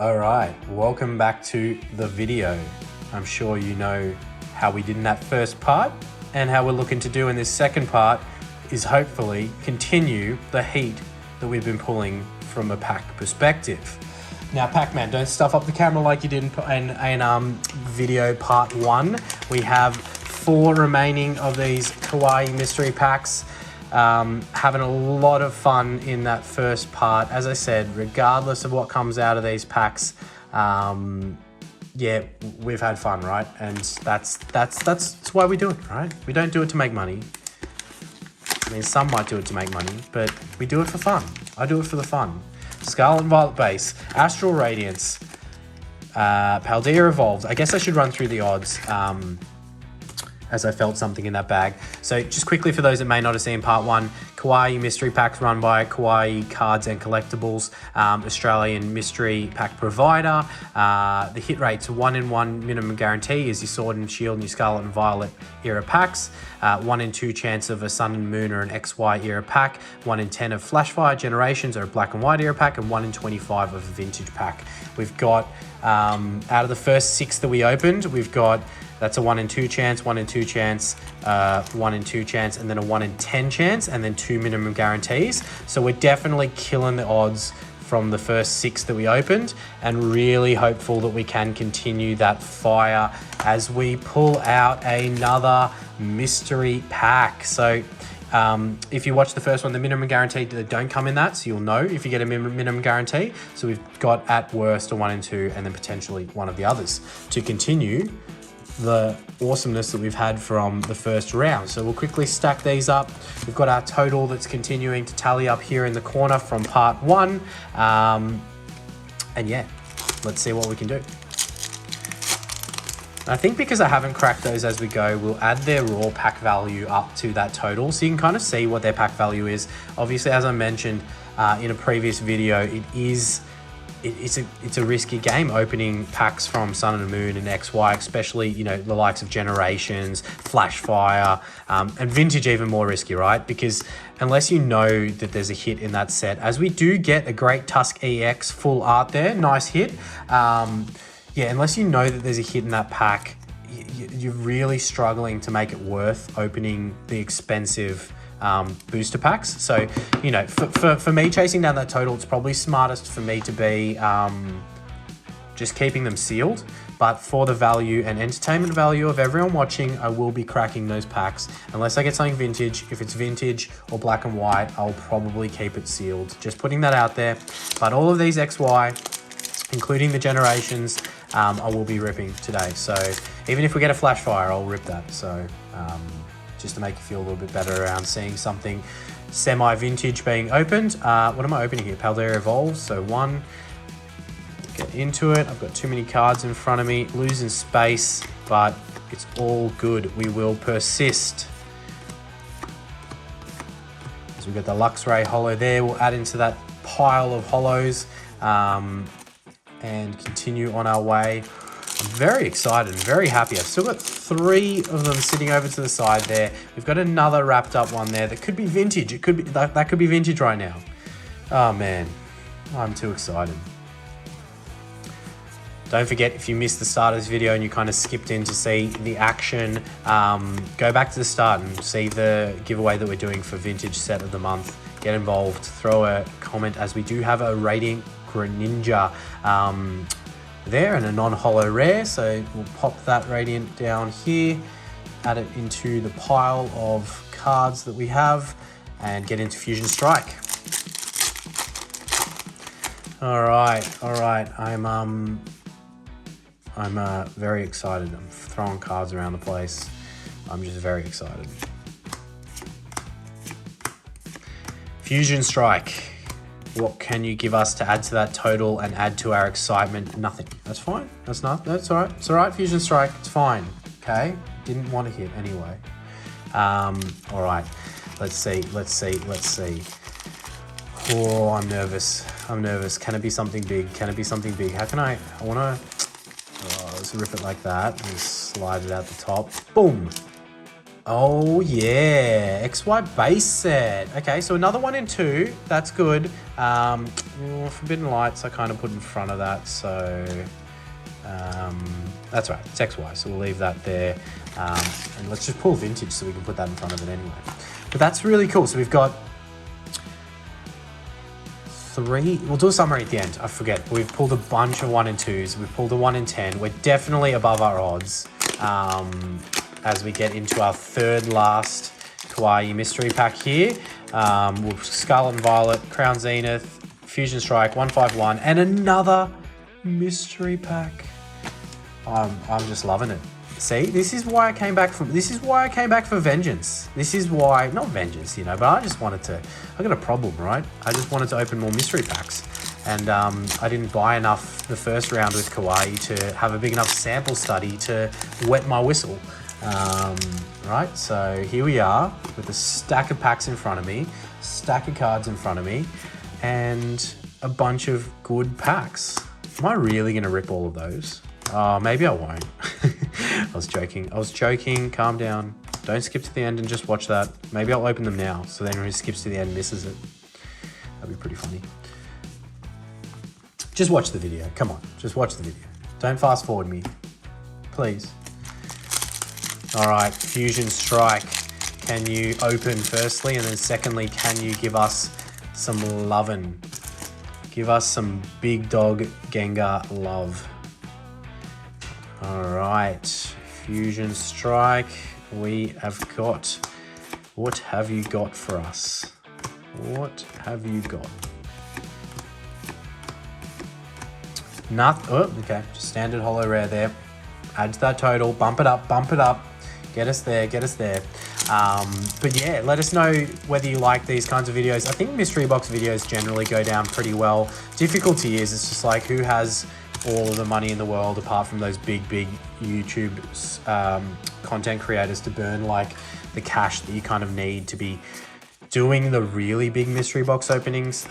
All right, welcome back to the video. I'm sure you know how we did in that first part, and how we're looking to do in this second part is hopefully continue the heat that we've been pulling from a pack perspective. Now, Pac-Man, don't stuff up the camera like you did in video part 1. We have 4 remaining of these Kawaii Mystery Packs. Having a lot of fun in that first part. As I said, regardless of what comes out of these packs, yeah, we've had fun, right? And that's why we do it, right? We don't do it to make money. I mean, some might do it to make money, but we do it for fun. I do it for the fun. Scarlet and Violet Base, Astral Radiance, Paldea Evolved. I guess I should run through the odds, as I felt something in that bag. So just quickly, for those that may not have seen part 1, Kawaii Mystery Packs run by Kawaii Cards and Collectibles, Australian mystery pack provider. The hit rate's 1 in 1 minimum guarantee is your Sword and Shield and your Scarlet and Violet era packs. 1 in 2 chance of a Sun and Moon or an XY era pack. 1 in 10 of Flashfire Generations or a Black and White era pack, and 1 in 25 of a Vintage pack. We've got, out of the first 6 that we opened, we've got, that's a 1 in 2 chance, 1 in 2 chance, 1 in 2 chance, and then a 1 in 10 chance, and then 2 minimum guarantees. So we're definitely killing the odds from the first 6 that we opened, and really hopeful that we can continue that fire as we pull out another mystery pack. So if you watch the first one, the minimum guarantee, they don't come in that, so you'll know if you get a minimum guarantee. So we've got at worst a 1 in 2, and then potentially one of the others to continue the awesomeness that we've had from the first round. So we'll quickly stack these up. We've got our total that's continuing to tally up here in the corner from part 1. And yeah, let's see what we can do. I think because I haven't cracked those as we go, we'll add their raw pack value up to that total, so you can kind of see what their pack value is. Obviously, as I mentioned in a previous video, it's a risky game opening packs from Sun and Moon and XY, especially, you know, the likes of Generations, Flashfire, and Vintage even more risky, right? Because unless you know that there's a hit in that set, as we do get a great Tusk EX full art there, nice hit. Yeah, unless you know that there's a hit in that pack, you're really struggling to make it worth opening the expensive booster packs. So, you know, for me, chasing down that total, it's probably smartest for me to be just keeping them sealed. But for the value and entertainment value of everyone watching, I will be cracking those packs. Unless I get something vintage. If it's vintage or black and white, I'll probably keep it sealed. Just putting that out there. But all of these XY, including the Generations, I will be ripping today. So even if we get a Flashfire, I'll rip that. So just to make you feel a little bit better around seeing something semi-vintage being opened. What am I opening here? Paldea Evolved. So 1, get into it. I've got too many cards in front of me, losing space, but it's all good. We will persist. So we've got the Luxray Holo there. We'll add into that pile of holos and continue on our way. I'm very excited and very happy. I've still got 3 of them sitting over to the side there. We've got another wrapped up one there that could be vintage. It could be that could be vintage right now. Oh man, I'm too excited. Don't forget, if you missed the start of this video and you kind of skipped in to see the action, go back to the start and see the giveaway that we're doing for Vintage Set of the Month. Get involved, throw a comment, as we do have a Radiant Greninja there and a non-holo rare. So we'll pop that Radiant down here, add it into the pile of cards that we have, and get into Fusion Strike. All right. I'm very excited. I'm throwing cards around the place. I'm just very excited. Fusion Strike. What can you give us to add to that total and add to our excitement? Nothing. That's fine. That's all right. It's all right, Fusion Strike. It's fine. Okay? Didn't want to hit anyway. All right. Let's see. Oh, I'm nervous. Can it be something big? How can I want to... let's rip it like that and slide it out the top. Boom. Oh yeah, XY base set. Okay, so another 1 in 2. That's good. Forbidden Lights I kind of put in front of that, so that's right. It's XY, so we'll leave that there. And let's just pull Vintage so we can put that in front of it anyway. But that's really cool. So we've got 3. We'll do a summary at the end. I forget. We've pulled a bunch of 1 in 2s. We've pulled a 1 in 10. We're definitely above our odds. As we get into our third last Kawaii Mystery Pack here. Scarlet and Violet, Crown Zenith, Fusion Strike, 151, and another Mystery Pack. I'm just loving it. See, this is why I came back for vengeance. This is why, not vengeance, you know, but I just wanted to, I got a problem, right? I just wanted to open more mystery packs. And I didn't buy enough the first round with Kawaii to have a big enough sample study to wet my whistle. Right, so here we are with a stack of packs in front of me, stack of cards in front of me, and a bunch of good packs. Am I really going to rip all of those? Maybe I won't. I was joking. Calm down. Don't skip to the end and just watch that. Maybe I'll open them now, so then who skips to the end misses it. That'd be pretty funny. Just watch the video. Come on, just watch the video. Don't fast forward me, please. All right, Fusion Strike. Can you open firstly, and then secondly, can you give us some lovin'? Give us some big dog Gengar love. All right, Fusion Strike. We have got. What have you got for us? What have you got? Nothing. Oh, okay. Just standard holo rare there. Add to that total. Bump it up. Bump it up. Get us there. Get us there. But yeah, let us know whether you like these kinds of videos. I think mystery box videos generally go down pretty well. Difficulty is it's just like who has all of the money in the world apart from those big YouTube content creators to burn like the cash that you kind of need to be doing the really big mystery box openings.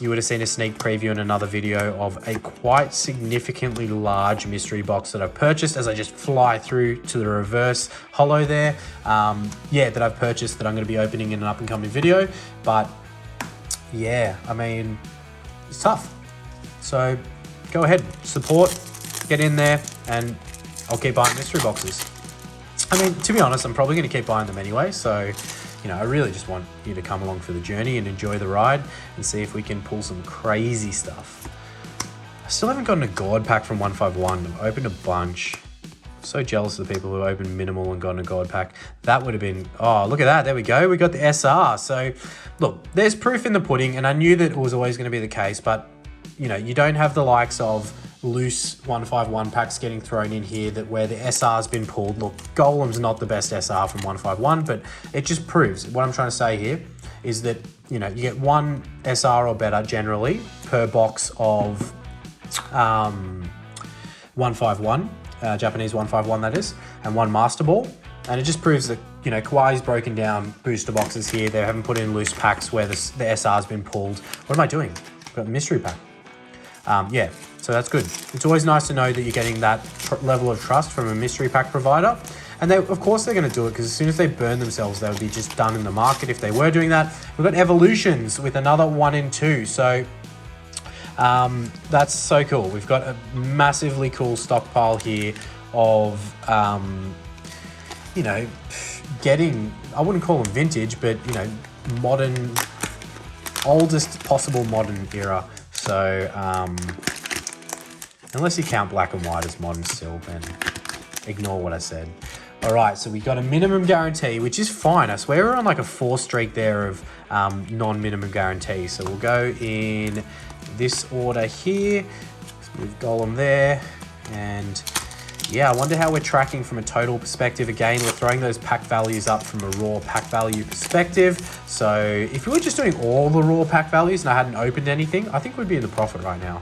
You would have seen a sneak preview in another video of a quite significantly large mystery box that I've purchased as I just fly through to the reverse holo there. Yeah, that I've purchased that I'm going to be opening in an up and coming video. But yeah, I mean, it's tough. So go ahead, support, get in there, and I'll keep buying mystery boxes. I mean, to be honest, I'm probably going to keep buying them anyway. So, you know, I really just want you to come along for the journey and enjoy the ride and see if we can pull some crazy stuff. I still haven't gotten a God pack from 151. I've opened a bunch. So jealous of the people who opened minimal and gotten a God pack. That would have been, oh, look at that. There we go. We got the SR. So look, there's proof in the pudding, and I knew that it was always going to be the case, but you know, you don't have the likes of loose 151 packs getting thrown in here that where the SR's been pulled. Look, Golem's not the best SR from 151, but it just proves what I'm trying to say here is that, you know, you get one SR or better generally per box of 151, Japanese 151 that is, and one Master Ball. And it just proves that, you know, Kawaii's broken down booster boxes here. They haven't put in loose packs where the SR's been pulled. What am I doing? I've got a mystery pack. Yeah, so that's good. It's always nice to know that you're getting that level of trust from a mystery pack provider. And they, of course they're going to do it, because as soon as they burn themselves, they would be just done in the market if they were doing that. We've got Evolutions with another 1 in 2. So that's so cool. We've got a massively cool stockpile here of, you know, getting, I wouldn't call them vintage, but, you know, modern, oldest possible modern era. So, unless you count black and white as modern still, then ignore what I said. All right, so we got a minimum guarantee, which is fine. I swear we're on like a 4 streak there of non-minimum guarantee. So we'll go in this order here. Let's move Golem there. And yeah, I wonder how we're tracking from a total perspective. Again, we're throwing those pack values up from a raw pack value perspective. So if we were just doing all the raw pack values and I hadn't opened anything, I think we'd be in the profit right now.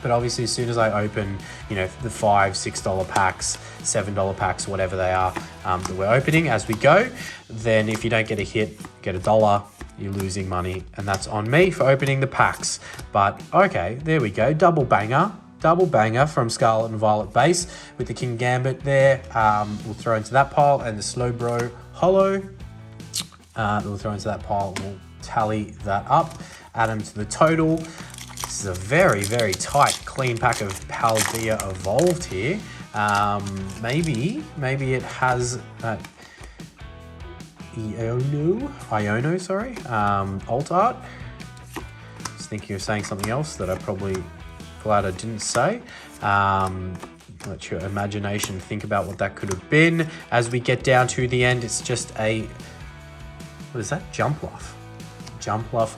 But obviously as soon as I open, you know, the $5, $6 packs, $7 packs, whatever they are, that we're opening as we go, then if you don't get a hit, get $1, you're losing money. And that's on me for opening the packs. But okay, there we go. Double banger. double banger from Scarlet and Violet base with the King Gambit there. We'll throw into that pile, and the Slowbro Holo. We'll throw into that pile. We'll tally that up, add them to the total. This is a very, very tight, clean pack of Paldea Evolved here. Maybe it has Iono, sorry, alt art. Just thinking of saying something else that I probably glad I didn't say. Let your imagination think about what that could have been. As we get down to the end, it's just a, what is that? Jumpluff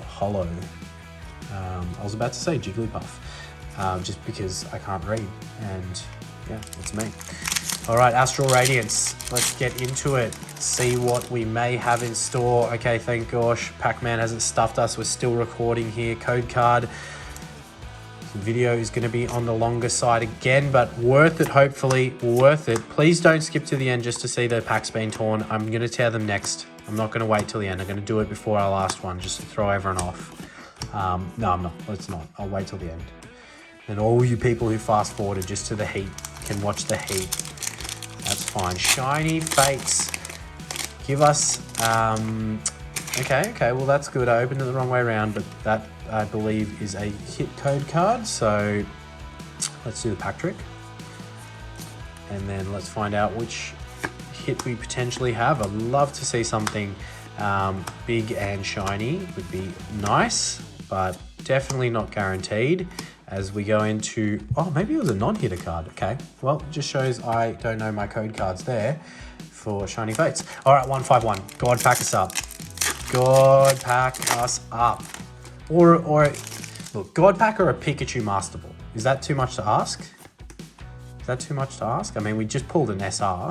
Holo. I was about to say Jigglypuff, just because I can't read, and yeah, that's me. All right, Astral Radiance, let's get into it, see what we may have in store. Okay, thank gosh, Pac-Man hasn't stuffed us. We're still recording here. Code card. The video is going to be on the longer side again, but worth it, hopefully, worth it. Please don't skip to the end just to see the packs being torn. I'm going to tear them next. I'm not going to wait till the end. I'm going to do it before our last one, just to throw everyone off. No, I'm not. Let's not. I'll wait till the end. And all you people who fast forwarded just to the heat can watch the heat. That's fine. Shiny Fates. Give us... Okay, well that's good. I opened it the wrong way around, but that, I believe, is a hit code card. So let's do the pack trick. And then let's find out which hit we potentially have. I'd love to see something big and shiny. Would be nice, but definitely not guaranteed. As we go into, oh, maybe it was a non-hitter card. Okay, well, it just shows I don't know my code cards there for Shiny Fates. All right, 151. God, pack us up. God, pack us up. Or look, God pack or a Pikachu Master Ball. Is that too much to ask? Is that too much to ask? I mean, we just pulled an SR.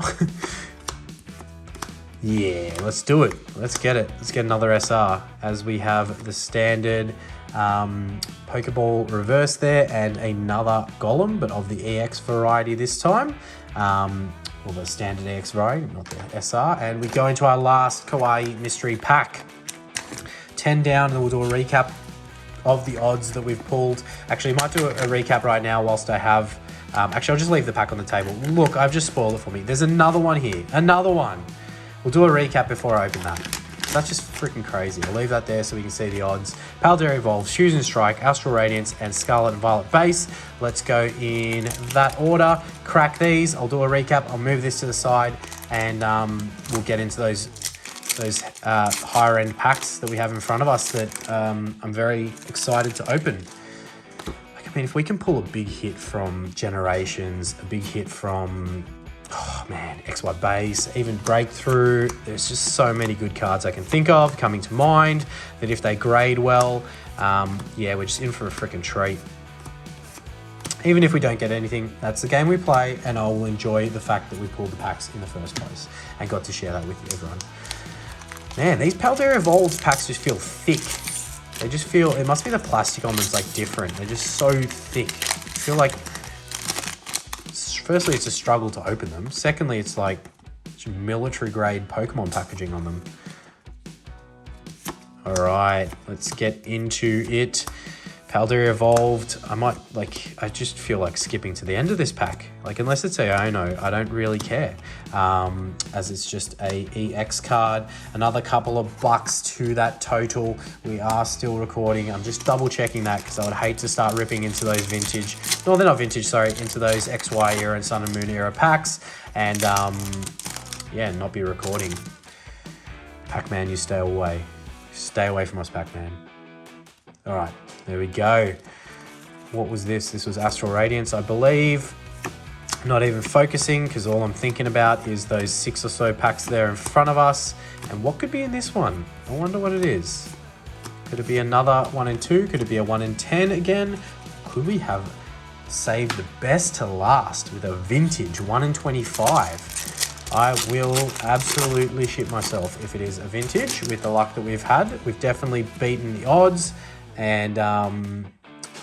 Yeah, let's do it. Let's get it. Let's get another SR, as we have the standard Pokeball reverse there and another Golem, but of the EX variety this time. Or the standard EX variety, not the SR. And we go into our last Kawaii Mystery Pack. 10 down, and we'll do a recap of the odds that we've pulled. Actually, I might do a recap right now whilst I have... actually, I'll just leave the pack on the table. Look, I've just spoiled it for me. There's another one here. Another one. We'll do a recap before I open that. That's just freaking crazy. I'll leave that there so we can see the odds. Paldea Evolved, Fusion Strike, Astral Radiance, and Scarlet and Violet base. Let's go in that order. Crack these. I'll do a recap. I'll move this to the side, and we'll get into those higher end packs that we have in front of us that I'm very excited to open. Like, I mean, if we can pull a big hit from Generations, a big hit from... Oh man, XY base, even Breakthrough. There's just so many good cards I can think of coming to mind that if they grade well, yeah, we're just in for a freaking treat. Even if we don't get anything, that's the game we play, and I will enjoy the fact that we pulled the packs in the first place and got to share that with everyone. Man, these Paldea Evolved packs just feel thick. They just feel, it must be the plastic on them's like different. They're just so thick. I feel like, firstly, it's a struggle to open them. Secondly, it's like military grade Pokemon packaging on them. All right, let's get into it. Paldea Evolved. I just feel like skipping to the end of this pack. Like, unless it's Iono, I don't really care. As it's just a EX card. Another couple of bucks to that total. We are still recording. I'm just double checking that because I would hate to start ripping into those vintage. No, they're not vintage, sorry. Into those XY era and Sun and Moon era packs. And yeah, not be recording. Pac-Man, you stay away. Stay away from us, Pac-Man. All right, there we go. What was this? This was Astral Radiance, I believe. Not even focusing because all I'm thinking about is those 6 or so packs there in front of us. And what could be in this one? I wonder what it is. Could it be another 1 in 2? Could it be a 1 in 10 again? Could we have saved the best to last with a vintage 1 in 25? I will absolutely shit myself if it is a vintage with the luck that we've had. We've definitely beaten the odds. And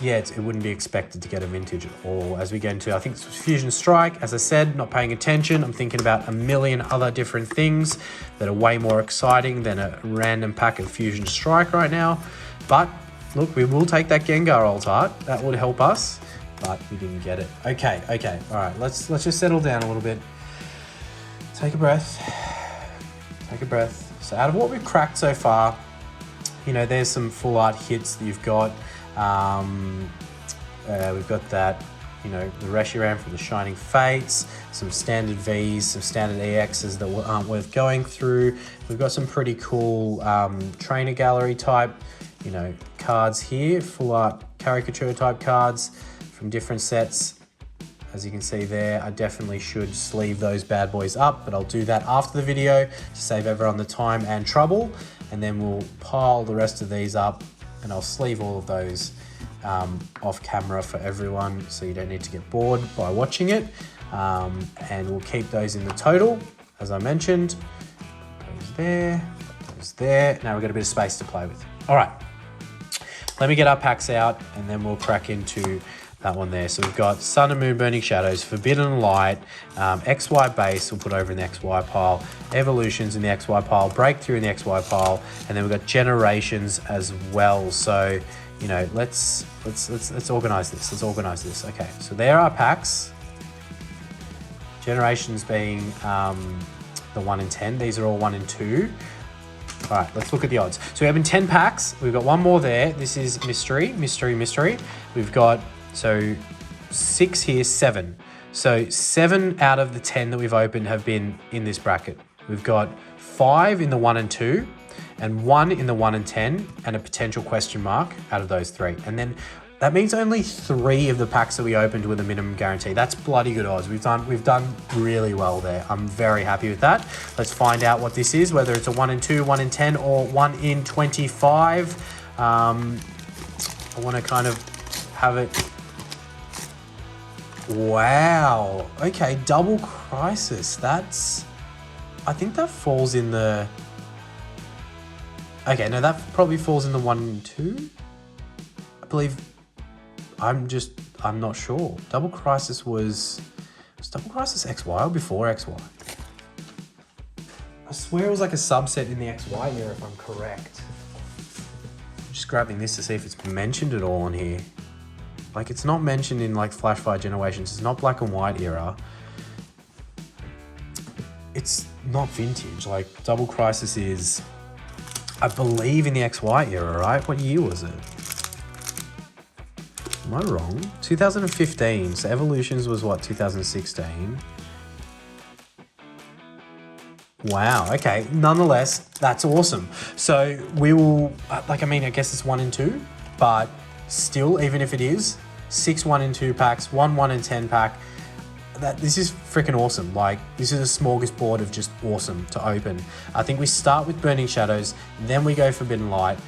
yeah, it wouldn't be expected to get a vintage at all. As we get into, I think it's Fusion Strike. As I said, not paying attention. I'm thinking about a million other different things that are way more exciting than a random pack of Fusion Strike right now. But look, we will take that Gengar alt art. That would help us. but we didn't get it. Okay, all right, let's just settle down a little bit. Take a breath. So out of what we've cracked so far, you know, there's some full art hits that you've got. We've got that, you know, the Reshiram from the Shining Fates, some standard Vs, some standard EXs that aren't worth going through. We've got some pretty cool trainer gallery type, you know, cards here, full art caricature type cards from different sets. As you can see there, I definitely should sleeve those bad boys up, but I'll do that after the video to save everyone the time and trouble. And then we'll pile the rest of these up and I'll sleeve all of those off camera for everyone, so you don't need to get bored by watching it. And we'll keep those in the total, as I mentioned. Those there. Now we've got a bit of space to play with. All right, let me get our packs out and then we'll crack into that one there. So we've got Sun and Moon Burning Shadows, Forbidden Light, XY Base we'll put over in the XY pile, Evolutions in the XY pile, Breakthrough in the XY pile, and then we've got Generations as well. So, you know, let's organize this. Let's organize this. Okay, so there are packs. Generations being the 1 in 10. These are all 1 in 2. All right, let's look at the odds. So we have in 10 packs. We've got one more there. This is Mystery. We've got, so 6 here, 7. So 7 out of the 10 that we've opened have been in this bracket. We've got 5 in the 1 and 2, and 1 in the 1 and 10, and a potential question mark out of those 3. And then that means only 3 of the packs that we opened with a minimum guarantee. That's bloody good odds. We've done really well there. I'm very happy with that. Let's find out what this is, whether it's a 1 in 2, 1 in 10, or 1 in 25. I want to kind of have it. Wow. Okay, Double Crisis. I think that falls in the... Okay, no, that probably falls in the 1 and 2. I believe... I'm not sure. Double Crisis was Double Crisis XY or before XY? I swear it was like a subset in the XY era, if I'm correct. I'm just grabbing this to see if it's mentioned at all on here. Like, it's not mentioned in like Flashfire Generations. It's not Black and White era. It's not vintage. Like, Double Crisis is, I believe, in the XY era, right? What year was it? Am I wrong? 2015. So Evolutions was what, 2016? Wow, okay. Nonetheless, that's awesome. So we will, like, I mean, I guess it's 1 in 2, but still, even if it is, 6 1 in 2 packs, 1 in 10 pack, this is freaking awesome. Like, this is a smorgasbord of just awesome to open. I think we start with Burning Shadows, then we go Forbidden Light,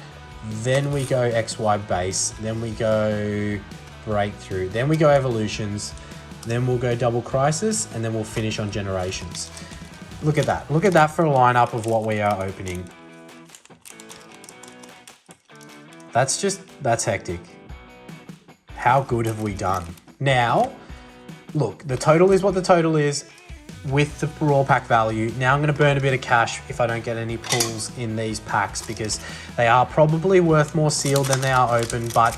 then we go XY Base, then we go Breakthrough, then we go Evolutions, then we'll go Double Crisis, and then we'll finish on Generations. Look at that. Look at that for a lineup of what we are opening. That's hectic. How good have we done? Now, look, the total is what the total is with the raw pack value. Now I'm going to burn a bit of cash if I don't get any pulls in these packs, because they are probably worth more sealed than they are open, but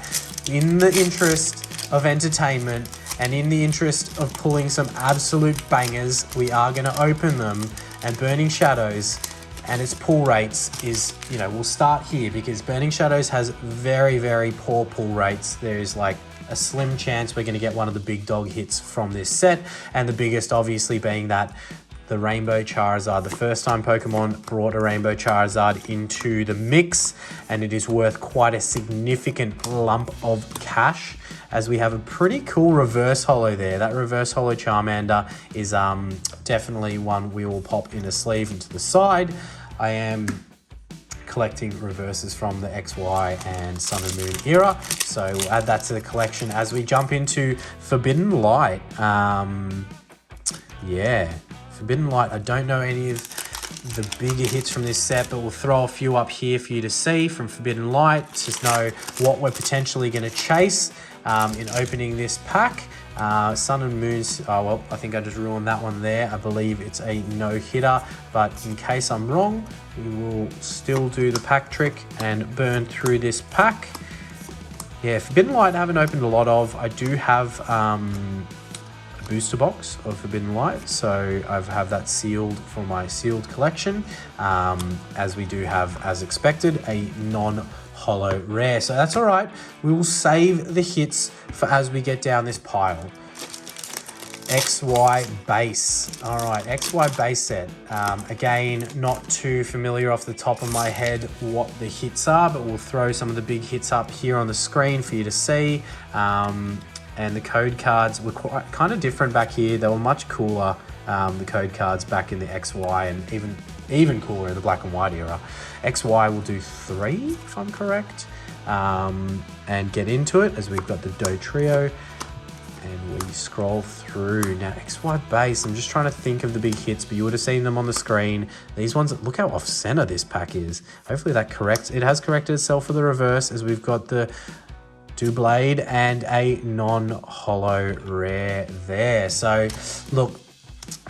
in the interest of entertainment and in the interest of pulling some absolute bangers, we are going to open them. And Burning Shadows and its pull rates is, you know, we'll start here because Burning Shadows has very, very poor pull rates. There's like a slim chance we're going to get one of the big dog hits from this set, and the biggest obviously being that the Rainbow Charizard. The first time Pokemon brought a Rainbow Charizard into the mix, and it is worth quite a significant lump of cash, as we have a pretty cool reverse holo there. That reverse holo Charmander is definitely one we will pop in a sleeve into the side. I am collecting reverses from the XY and Sun and Moon era, so we'll add that to the collection as we jump into Forbidden Light. Yeah, Forbidden Light, I don't know any of the bigger hits from this set, but we'll throw a few up here for you to see from Forbidden Light. Just know what we're potentially going to chase in opening this pack. Sun and Moon's, oh well, I think I just ruined that one there. I believe it's a no-hitter, but in case I'm wrong, we will still do the pack trick and burn through this pack. Yeah, Forbidden Light I haven't opened a lot of. I do have a booster box of Forbidden Light, so I have that sealed for my sealed collection, as we do have, as expected, a non-holo rare. So that's all right. We will save the hits for as we get down this pile. XY base. All right, XY base set. Again, not too familiar off the top of my head what the hits are, but we'll throw some of the big hits up here on the screen for you to see. And the code cards were kind of different back here. They were much cooler, the code cards back in the XY, and even cooler in the black and white era. XY will do 3, if I'm correct, and get into it as we've got the Do Trio. And we scroll through. Now, XY base, I'm just trying to think of the big hits, but you would have seen them on the screen. These ones, look how off-center this pack is. Hopefully that corrects. It has corrected itself for the reverse, as we've got the Doublade and a non-holo rare there. So, look,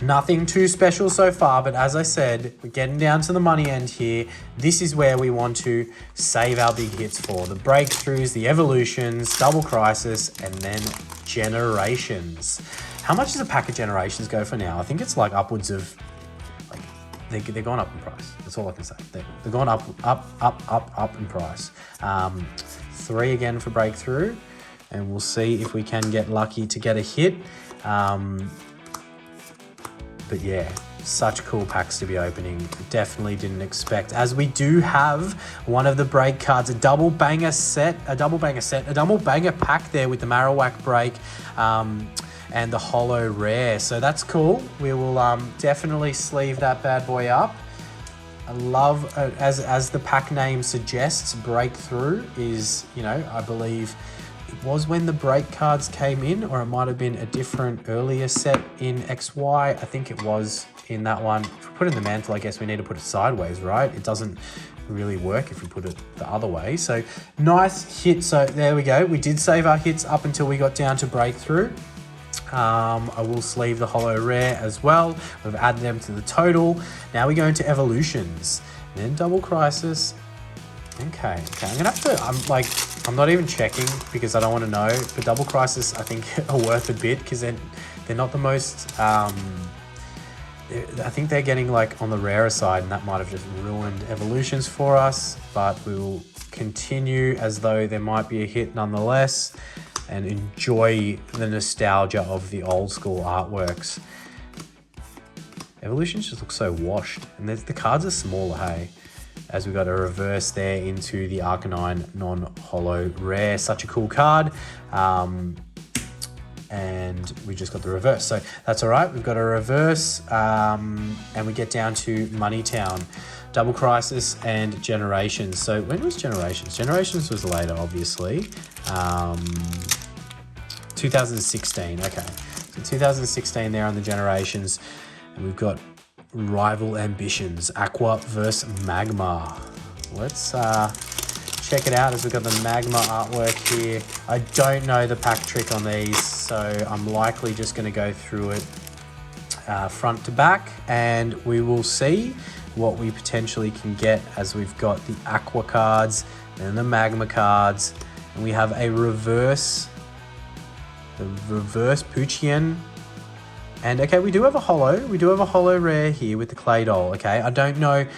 nothing too special so far, but as I said, we're getting down to the money end here. This is where we want to save our big hits for. The breakthroughs, the evolutions, Double Crisis, and then Generations. How much does a pack of Generations go for now? I think it's like upwards of, like, they're going up in price. That's all I can say. They're going up in price. 3 again for breakthrough, and we'll see if we can get lucky to get a hit. But yeah, such cool packs to be opening. Definitely didn't expect, as we do have one of the break cards, a double banger pack there with the Marowak break, and the holo rare. So that's cool. We will definitely sleeve that bad boy up. I love, as the pack name suggests, breakthrough is, you know, I believe it was when the break cards came in, or it might have been a different earlier set in XY. I think it was in that one. If we put it in the mantle, I guess we need to put it sideways, right? It doesn't really work if we put it the other way. So nice hit. So there we go. We did save our hits up until we got down to breakthrough. I will sleeve the holo rare as well. We've added them to the total. Now we go into evolutions, then Double Crisis. Okay. I'm gonna have to, I'm not even checking because I don't want to know, but Double Crisis I think are worth a bit, because they're not the most, I think they're getting like on the rarer side, and that might have just ruined evolutions for us, but we will continue as though there might be a hit nonetheless, and enjoy the nostalgia of the old school artworks. Evolutions just look so washed, and the cards are smaller, hey? As we got a reverse there into the Arcanine non-holo rare. Such a cool card. And we just got the reverse. So that's all right. We've got a reverse, and we get down to Money Town. Double Crisis and Generations. So when was Generations? Generations was later, obviously. 2016, okay. So 2016 there on the Generations. And we've got Rival Ambitions, Aqua versus Magma. Let's check it out as we've got the Magma artwork here. I don't know the pack trick on these, so I'm likely just going to go through it front to back, and we will see what we potentially can get, as we've got the Aqua cards and the Magma cards, and we have a reverse, the reverse Poochien. And okay, we do have a holo rare here with the Claydol. Okay, I don't know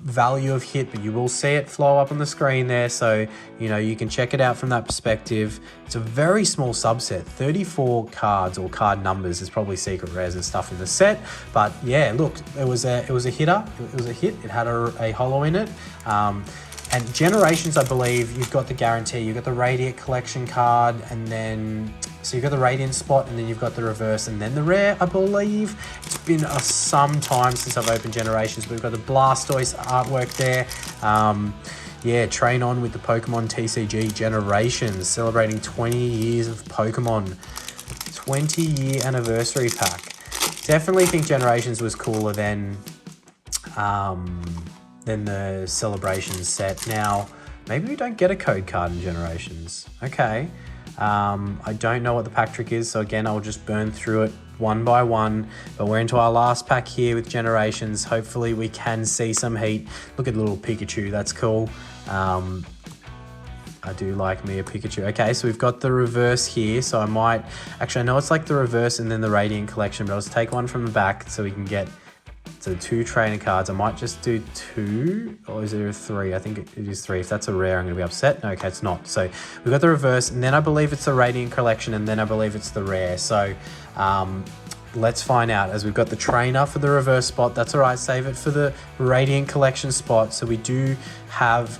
value of hit, but you will see it flow up on the screen there, so you know you can check it out from that perspective. It's a very small subset, 34 cards or card numbers. There's probably secret rares and stuff in the set, but yeah, look, it was a hitter. It was a hit. It had a holo in it. And Generations, I believe, you've got the guarantee. You've got the Radiant Collection card, and then, so you've got the Radiant spot, and then you've got the reverse, and then the rare, I believe. It's been some time since I've opened Generations, but we've got the Blastoise artwork there. Yeah, train on with the Pokemon TCG Generations, celebrating 20 years of Pokemon. 20-year anniversary pack. Definitely think Generations was cooler than the Celebrations set. Now, maybe we don't get a code card in Generations. Okay. I don't know what the pack trick is, so again, I'll just burn through it one by one. But we're into our last pack here with Generations. Hopefully we can see some heat. Look at the little Pikachu, that's cool. I do like me a Pikachu. Okay, so we've got the reverse here. So I might, actually I know it's like the reverse and then the Radiant collection, but I'll just take one from the back so we can get to 2 trainer cards. I might just do 2, or is there 3? I think it is 3. If that's a rare, I'm going to be upset. No, okay, it's not. So we've got the reverse, and then I believe it's the Radiant collection, and then I believe it's the rare. So let's find out, as we've got the trainer for the reverse spot. That's all right, save it for the Radiant collection spot. So we do have,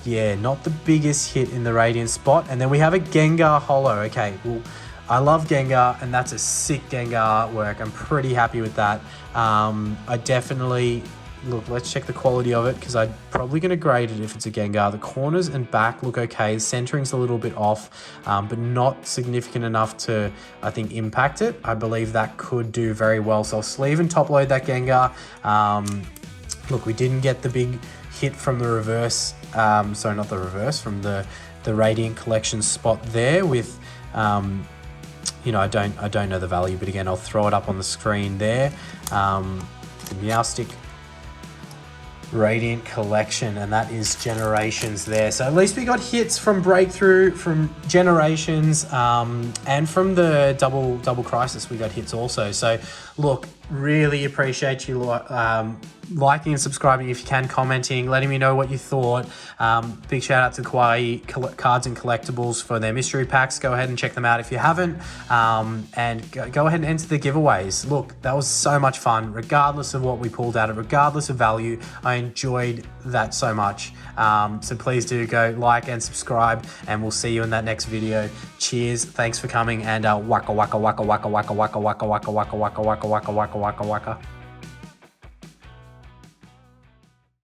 yeah, not the biggest hit in the Radiant spot. And then we have a Gengar holo. Okay, well, I love Gengar, and that's a sick Gengar artwork. I'm pretty happy with that. I definitely, look, let's check the quality of it, because I'm probably going to grade it if it's a Gengar. The corners and back look okay. The centering's a little bit off, but not significant enough to, I think, impact it. I believe that could do very well. So I'll sleeve and top load that Gengar. Look, we didn't get the big hit from the reverse, sorry, not the reverse, from the Radiant collection spot there with, you know, I don't know the value, but again, I'll throw it up on the screen there. The Meowstic Radiant collection, and that is Generations there. So at least we got hits from Breakthrough, from Generations, and from the double Crisis we got hits also. So look, really appreciate you liking and subscribing if you can, commenting, letting me know what you thought. Big shout out to Kawaii Cards and Collectibles for their mystery packs. Go ahead and check them out if you haven't, and go ahead and enter the giveaways. Look, that was so much fun, regardless of what we pulled out of, regardless of value. I enjoyed that so much. So please do go like and subscribe, and we'll see you in that next video. Cheers, thanks for coming, and waka waka waka waka waka waka waka waka waka waka waka waka waka waka waka waka.